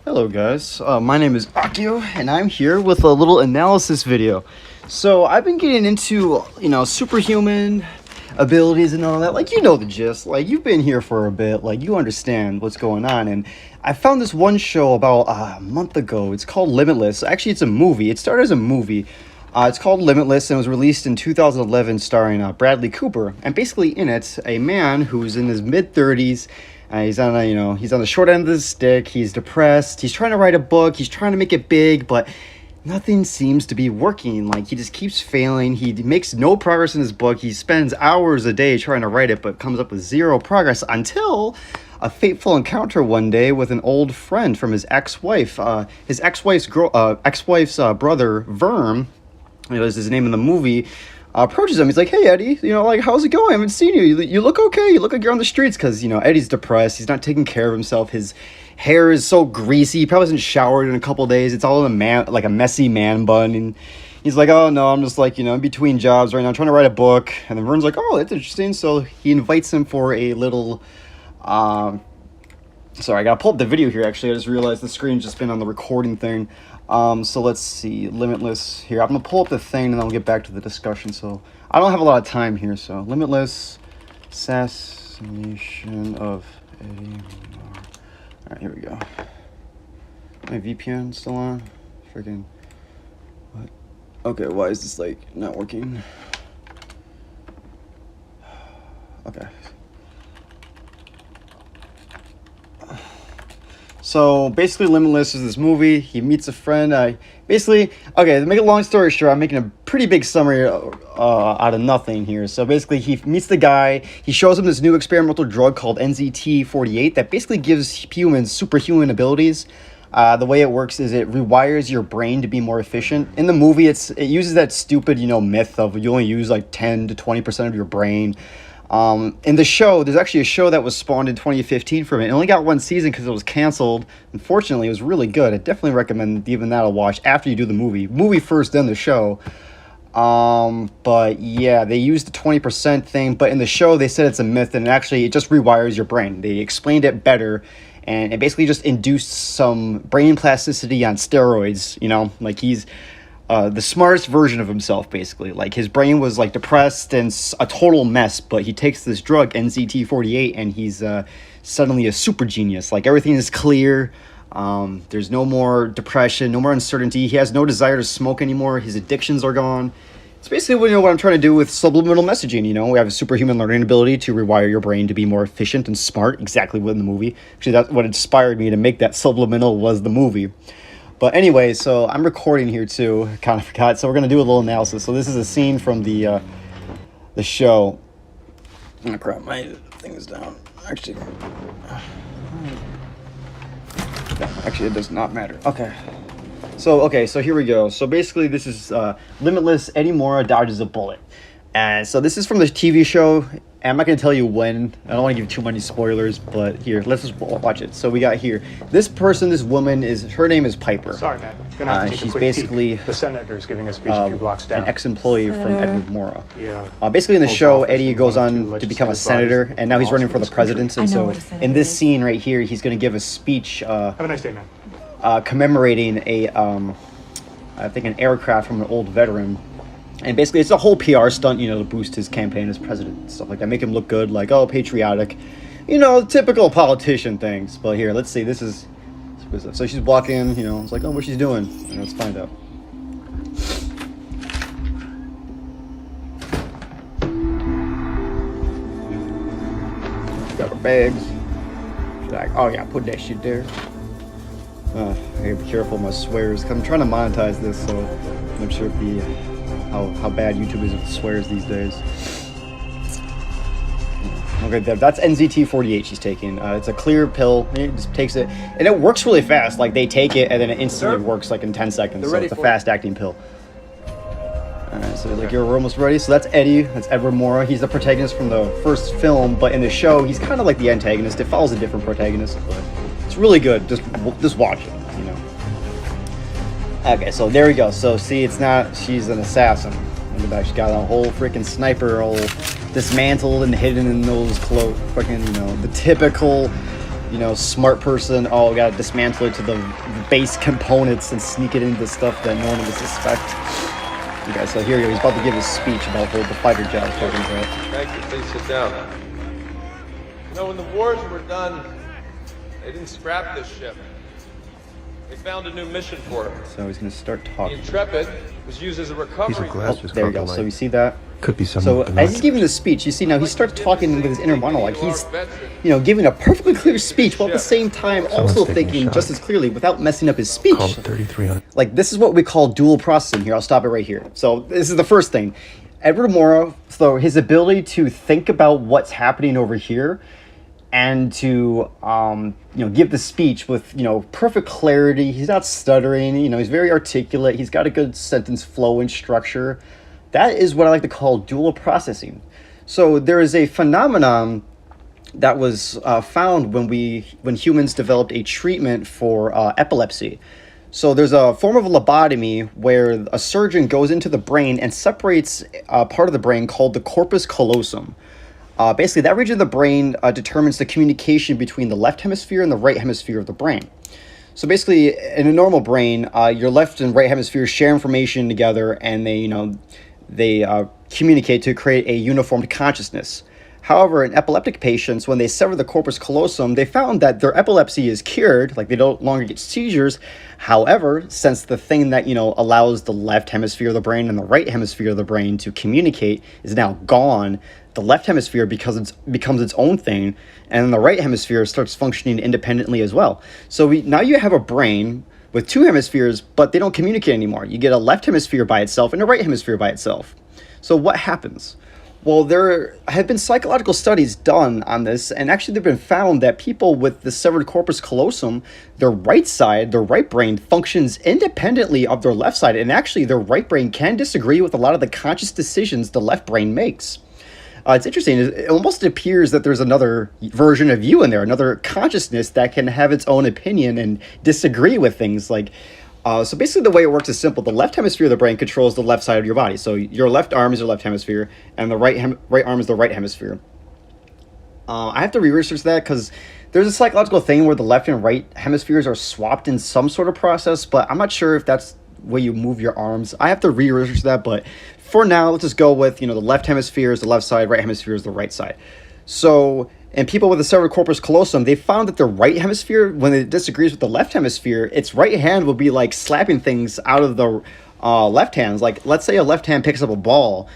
Hello guys, my name is Akio and I'm here with a little analysis video. So I've been getting into, superhuman abilities and all that. Like, you know the gist. Like, you've been here for a bit. Like, you understand what's going on. And I found this one show about a month ago. It's called Limitless. Actually, it's a movie. It started as a movie. It's called Limitless and was released in 2011 starring Bradley Cooper. And basically in it, a man who's in his mid-30s. He's on he's on the short end of the stick. He's depressed. He's trying to write a book. He's trying to make it big, but nothing seems to be working. Like, he just keeps failing. He makes no progress in his book. He spends hours a day trying to write it, but comes up with zero progress until a fateful encounter one day with an old friend from his ex-wife. His ex-wife's brother, Verm, is his name in the movie, approaches him. He's like, "Hey, Eddie, how's it going? I haven't seen you. You look okay. You look like you're on the streets." Because, Eddie's depressed. He's not taking care of himself. His hair is so greasy. He probably hasn't showered in a couple days. It's all in a messy man bun. And he's like, "Oh, no, I'm just in between jobs right now. I'm trying to write a book." And then Vern's like, "Oh, that's interesting." So he invites him for a little, sorry, I gotta pull up the video here, actually. I just realized the screen's just been on the recording thing. So let's see, Limitless here. I'm gonna pull up the thing and then I'll get back to the discussion. So I don't have a lot of time here. So Limitless, assassination of Eddie Morra. All right, here we go. My VPN still on? Freaking what? Okay, why is this not working? Okay. So basically, Limitless is this movie. He meets a friend. Okay, to make a long story short, I'm making a pretty big summary out of nothing here. So basically, he meets the guy. He shows him this new experimental drug called NZT-48 that basically gives humans superhuman abilities. The way it works is it rewires your brain to be more efficient. In the movie, it uses that stupid, myth of you only use 10 to 20% of your brain. In the show, there's actually a show that was spawned in 2015 from it. It only got one season because it was canceled. Unfortunately, it was really good. I definitely recommend giving that a watch after you do the movie. Movie first, then the show. But yeah, they used the 20% thing, but in the show, they said it's a myth, and it just rewires your brain. They explained it better, and it basically just induced some brain plasticity on steroids, he's the smartest version of himself, basically. His brain was depressed and a total mess, but he takes this drug NZT-48 and he's suddenly a super genius. Everything is clear. There's no more depression, no more uncertainty. He has no desire to smoke anymore. His addictions are gone. It's basically what I'm trying to do with subliminal messaging. We have a superhuman learning ability to rewire your brain to be more efficient and smart. Exactly what in the movie. Actually, that's what inspired me to make that subliminal was the movie. But anyway, so I'm recording here too. Kind of forgot. So we're gonna do a little analysis. So this is a scene from the show. Oh crap, my thing is down. Actually, it does not matter. Okay. So here we go. So basically, this is Limitless. Eddie Morra dodges a bullet, and so this is from the TV show. I'm not going to tell you when. I don't want to give too many spoilers, but here, let's just watch it. So we got here. This woman, her name is Piper. Sorry, man. Gonna have to take she's a quick basically peek. The senator's giving a speech a few blocks down. an ex-employee from Edward Morra. Yeah. Basically in the show, Eddie goes on to become a senator, and now he's running for the presidency. And so in this scene right here, he's going to give a speech have a nice day, man. Commemorating I think an aircraft from an old veteran. And basically, it's a whole PR stunt, to boost his campaign as president and stuff like that. Make him look good, patriotic. Typical politician things. But here, let's see. This is... So she's walking, it's like, oh, what she's doing. Let's find out. Got her bags. She's like, oh, yeah, put that shit there. I gotta be careful with my swears. I'm trying to monetize this, so I'm sure how bad YouTube is with swears these days. Okay, that's NZT-48 she's taking. It's a clear pill. It just takes it, and it works really fast. They take it, and then it instantly works in 10 seconds. So it's a fast-acting pill. Alright, so you're almost ready. So that's Eddie. That's Edward Morra. He's the protagonist from the first film, but in the show, he's kind of like the antagonist. It follows a different protagonist, but it's really good. Just watch it. Okay, so there we go. So see, it's not, she's an assassin. Look at that, she's got a whole freaking sniper all dismantled and hidden in those the typical, smart person. Oh, gotta dismantle it to the base components and sneak it into stuff that no one would suspect. Okay, so here he goes. He's about to give his speech about the fighter jet I was talking about. Thank you. Please sit down. When the wars were done, they didn't scrap this ship. They found a new mission for it. So he's gonna start The talking. Intrepid was used as a recovery. There we go. So you see that? Could be some. So as he's giving the speech, you see now he starts talking with his inner monologue. He's, giving a perfectly clear speech, while at the same time also thinking just as clearly without messing up his speech. Call 3300. Like, this is what we call dual processing here. I'll stop it right here. So this is the first thing. Edward Morra, so his ability to think about what's happening over here and to, give the speech with, perfect clarity. He's not stuttering, he's very articulate. He's got a good sentence flow and structure. That is what I like to call dual processing. So there is a phenomenon that was found when humans developed a treatment for epilepsy. So there's a form of lobotomy where a surgeon goes into the brain and separates a part of the brain called the corpus callosum. Basically, that region of the brain determines the communication between the left hemisphere and the right hemisphere of the brain. So basically, in a normal brain, your left and right hemispheres share information together, and they communicate to create a uniformed consciousness. However, in epileptic patients, when they sever the corpus callosum, they found that their epilepsy is cured, like they no longer get seizures. However, since the thing that, allows the left hemisphere of the brain and the right hemisphere of the brain to communicate is now gone, the left hemisphere becomes its own thing, and the right hemisphere starts functioning independently as well. So now you have a brain with two hemispheres, but they don't communicate anymore. You get a left hemisphere by itself and a right hemisphere by itself. So what happens? Well, there have been psychological studies done on this, and actually they've been found that people with the severed corpus callosum, their right side, their right brain, functions independently of their left side, and actually their right brain can disagree with a lot of the conscious decisions the left brain makes. It's interesting. It almost appears that there's another version of you in there, another consciousness that can have its own opinion and disagree with things. So basically the way it works is simple. The left hemisphere of the brain controls the left side of your body. So your left arm is your left hemisphere, and the right arm is the right hemisphere. I have to re-research that because there's a psychological thing where the left and right hemispheres are swapped in some sort of process, but I'm not sure if that's where you move your arms. I have to re-research that, but for now, let's just go with, the left hemisphere is the left side, right hemisphere is the right side. So in people with a severed corpus callosum, they found that the right hemisphere, when it disagrees with the left hemisphere, its right hand will be like slapping things out of the left hands. Like, let's say a left hand picks up a ball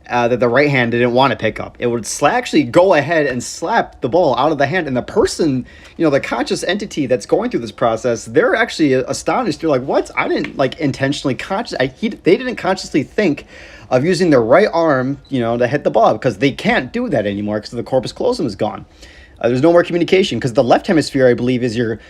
that the right hand didn't want to pick up. It would actually go ahead and slap the ball out of the hand. And the person, the conscious entity that's going through this process, they're actually astonished. They're like, what? I didn't intentionally they didn't consciously think of using their right arm, to hit the ball, because they can't do that anymore because the corpus callosum is gone. There's no more communication because the left hemisphere, I believe, is your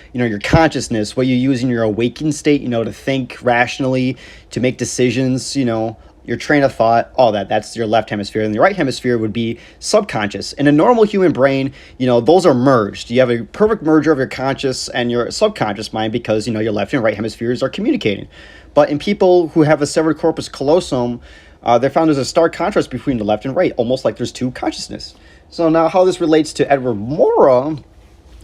consciousness, what you use in your awakened state, to think rationally, to make decisions, your train of thought, all that. That's your left hemisphere. And the right hemisphere would be subconscious. In a normal human brain, those are merged. You have a perfect merger of your conscious and your subconscious mind because, your left and right hemispheres are communicating. But in people who have a severed corpus callosum, they found there's a stark contrast between the left and right, almost like there's two consciousness. So now how this relates to Edward Morra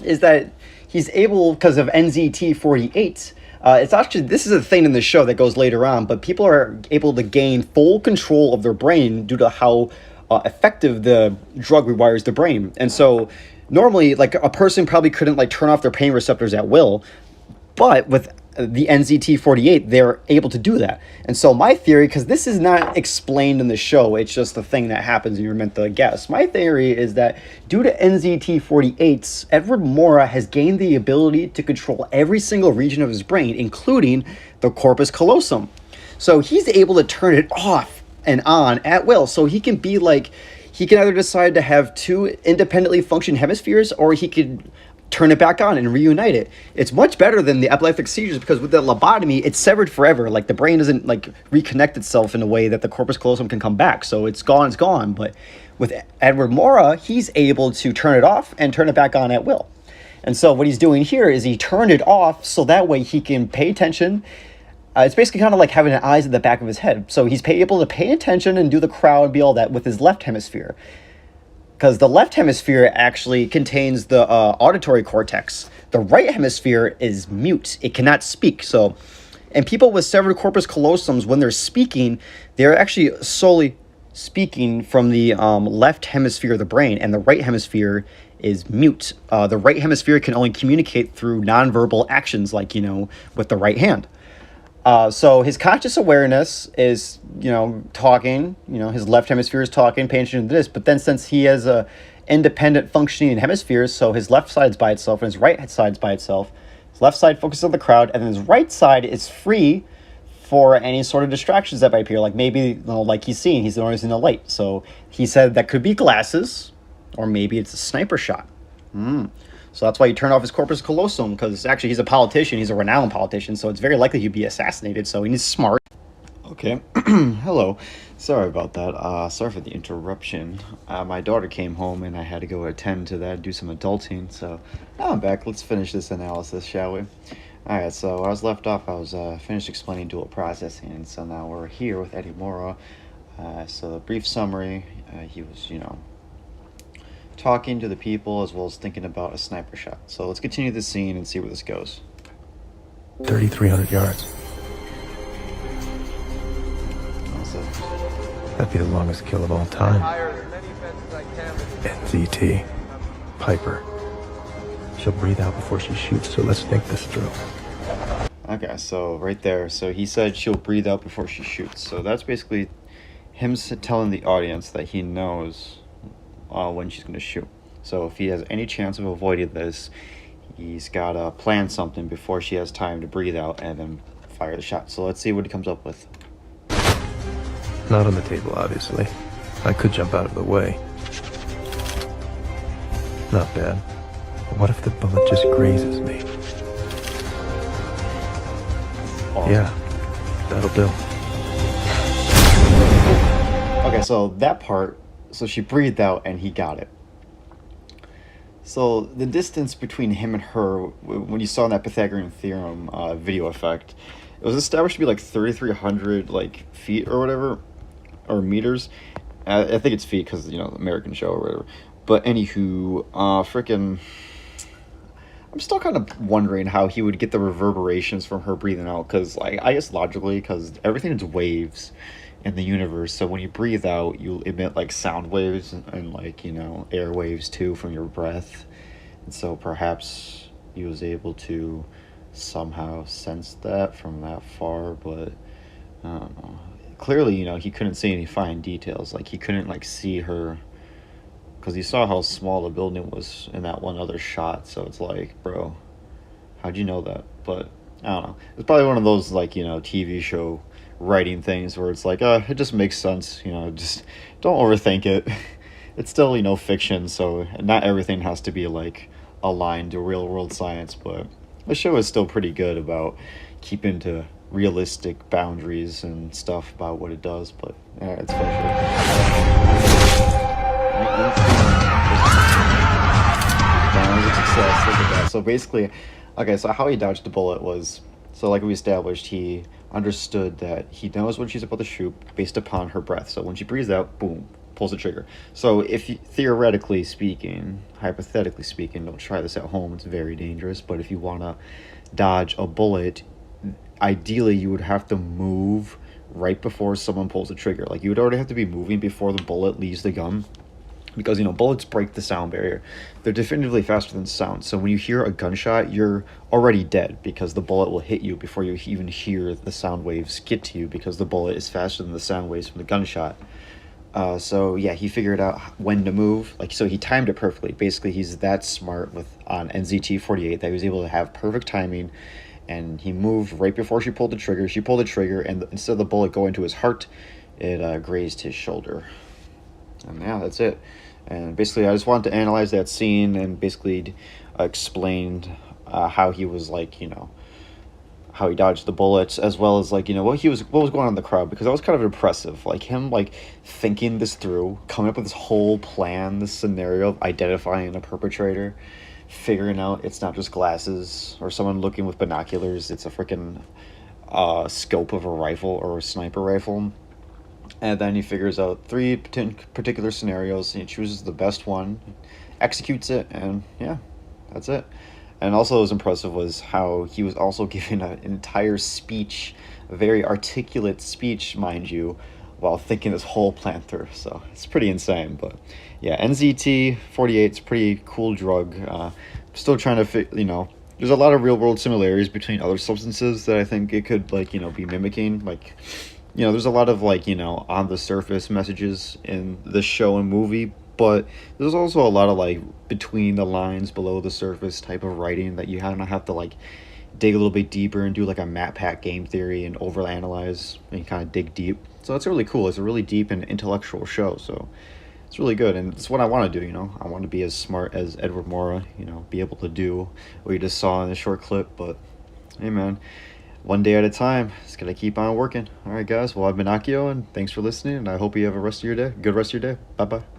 is that he's able, because of NZT48, it's actually, this is a thing in the show that goes later on, but people are able to gain full control of their brain due to how effective the drug rewires the brain. And so normally, a person probably couldn't turn off their pain receptors at will, but with the NZT48, they're able to do that. And so my theory, because this is not explained in the show, it's just a thing that happens and you're meant to guess. My theory is that due to NZT48s, Edward Morra has gained the ability to control every single region of his brain, including the corpus callosum. So he's able to turn it off and on at will. So he can be he can either decide to have two independently functioning hemispheres, or he could turn it back on and reunite it. It's much better than the epileptic seizures because with the lobotomy, it's severed forever. The brain doesn't reconnect itself in a way that the corpus callosum can come back. So it's gone. But with Edward Morra, he's able to turn it off and turn it back on at will. And so what he's doing here is he turned it off so that way he can pay attention. It's basically kind of like having eyes at the back of his head. So he's able to pay attention and do the crowd and be all that with his left hemisphere. because the left hemisphere actually contains the auditory cortex. The right hemisphere is mute; it cannot speak. So, and people with severed corpus callosums, when they're speaking, they're actually solely speaking from the left hemisphere of the brain, and the right hemisphere is mute. The right hemisphere can only communicate through nonverbal actions, like with the right hand. So his conscious awareness is, talking. His left hemisphere is talking, paying attention to this. But then, since he has a independent functioning hemispheres, so his left side's by itself and his right side's by itself. His left side focuses on the crowd, and then his right side is free for any sort of distractions that might appear. Like maybe, like he's noticing the light. So he said that could be glasses, or maybe it's a sniper shot. So that's why he turned off his corpus callosum, because actually he's a politician. He's a renowned politician, so it's very likely he'd be assassinated. So he's smart. Okay. Hello. Sorry about that. Sorry for the interruption. My daughter came home and I had to go attend to that, do some adulting. So now I'm back. Let's finish this analysis, shall we? Alright, so where I was left off, I was finished explaining dual processing. And so now we're here with Eddie Morra. So a brief summary. He was, talking to the people as well as thinking about a sniper shot. So let's continue the scene and see where this goes. 3,300 yards. Also, That'd be the longest kill of all time. Hire as many vets as I can. NZT. Piper. She'll breathe out before she shoots, so let's think this through. okay, so right there. So he said she'll breathe out before she shoots. So that's basically him telling the audience that he knows when she's going to shoot. So if he has any chance of avoiding this, he's got to plan something before she has time to breathe out and then fire the shot. So let's see what he comes up with. Not on the table, obviously. I could jump out of the way. Not bad. But what if the bullet just grazes me? Awesome. Yeah, that'll do. Okay, so that part, so she breathed out and he got it. So the distance between him and her, when you saw in that Pythagorean theorem video effect, it was established to be like 3,300 feet or whatever, or meters. I think it's feet because the American show or whatever. But anywho, I'm still kind of wondering how he would get the reverberations from her breathing out, because I guess logically, because everything is waves in the universe, so when you breathe out you emit sound waves and air waves too from your breath, and so perhaps he was able to somehow sense that from that far. But I don't know, clearly he couldn't see any fine details, he couldn't see her, because you saw how small the building was in that one other shot. So it's bro, how'd you know that? But I don't know, it's probably one of those TV show writing things where it's it just makes sense, just don't overthink it. It's still fiction, so not everything has to be aligned to real world science, but the show is still pretty good about keeping to realistic boundaries and stuff about what it does. But it's success. Look at that. So basically, okay, so how he dodged the bullet was, so like we established, he understood that he knows when she's about to shoot based upon her breath. So when she breathes out, boom, pulls the trigger. So if you, theoretically speaking, hypothetically speaking, don't try this at home, it's very dangerous, but if you want to dodge a bullet, ideally you would have to move right before someone pulls the trigger. You would already have to be moving before the bullet leaves the gun, because bullets break the sound barrier. They're definitively faster than sound. So when you hear a gunshot, you're already dead, because the bullet will hit you before you even hear the sound waves get to you, because the bullet is faster than the sound waves from the gunshot. So yeah, he figured out when to move. So he timed it perfectly. Basically, he's that smart on NZT-48 that he was able to have perfect timing, and he moved right before she pulled the trigger. She pulled the trigger, and instead of the bullet going to his heart, it grazed his shoulder. And yeah, that's it. And basically, I just wanted to analyze that scene and basically explained how he was how he dodged the bullets, as well as what was going on in the crowd, because that was kind of impressive. Him thinking this through, coming up with this whole plan, this scenario of identifying a perpetrator, figuring out it's not just glasses or someone looking with binoculars, it's a freaking scope of a rifle or a sniper rifle. And then he figures out three particular scenarios, and he chooses the best one, executes it, and yeah, that's it. And also, what was impressive was how he was also giving an entire speech, a very articulate speech, mind you, while thinking this whole plan through. So it's pretty insane. But yeah, NZT 48 is a pretty cool drug. Still trying to there's a lot of real world similarities between other substances that I think it could be mimicking. Like, there's a lot of on the surface messages in this show and movie, but there's also a lot of between the lines, below the surface type of writing that you kind of have to dig a little bit deeper and do a map pack game theory and overanalyze and kind of dig deep. So it's really cool. It's a really deep and intellectual show. So it's really good, and it's what I want to do. I want to be as smart as Edward Morra. Be able to do what you just saw in the short clip. But hey, man, one day at a time. Just gotta keep on working. All right, guys. Well, I've been Akio, and thanks for listening. And I hope you have a good rest of your day. Bye bye.